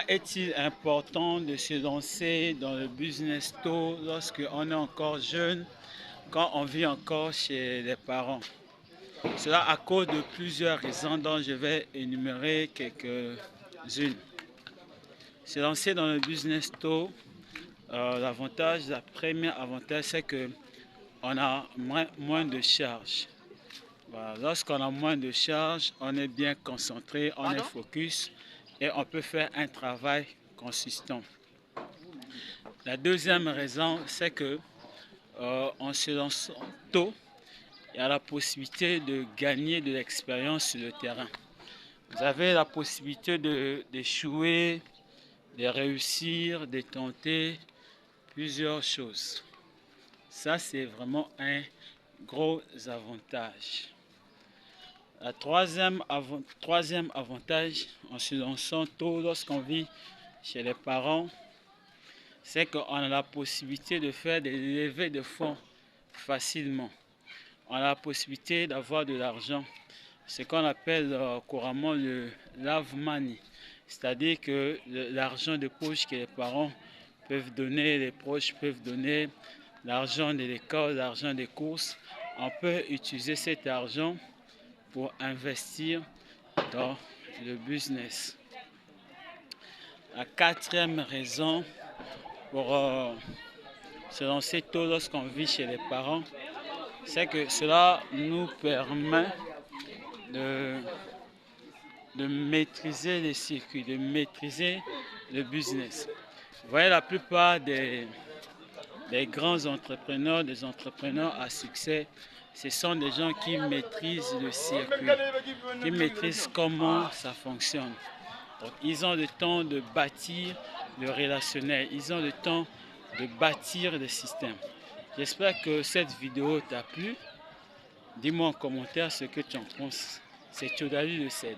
Pourquoi est-il important de se lancer dans le business tôt lorsque on est encore jeune, quand on vit encore chez les parents? Cela à cause de plusieurs raisons dont je vais énumérer quelques-unes. Se lancer dans le business tôt, la première avantage, c'est que on a moins de charges. Voilà. Lorsqu'on a moins de charges, on est bien concentré, on est focus et on peut faire un travail consistant. La deuxième raison, c'est que en se lançant tôt, il y a la possibilité de gagner de l'expérience sur le terrain. Vous avez la possibilité d'échouer, de réussir, de tenter plusieurs choses. Ça, c'est vraiment un gros avantage. Le troisième avantage en se lançant tôt lorsqu'on vit chez les parents, c'est qu'on a la possibilité de faire des levées de fonds facilement. On a la possibilité d'avoir de l'argent, ce qu'on appelle couramment le love money, c'est-à-dire que l'argent de poche que les parents peuvent donner, les proches peuvent donner, l'argent de l'école, l'argent des courses, on peut utiliser cet argent pour investir dans le business. La quatrième raison pour se lancer tôt lorsqu'on vit chez les parents, c'est que cela nous permet de maîtriser les circuits, de maîtriser le business. Vous voyez, la plupart des grands entrepreneurs, des entrepreneurs à succès, ce sont des gens qui maîtrisent le circuit, qui maîtrisent comment ça fonctionne. Donc, ils ont le temps de bâtir le relationnel, ils ont le temps de bâtir le système. J'espère que cette vidéo t'a plu. Dis-moi en commentaire ce que tu en penses. C'est Tchodali le Cèdre.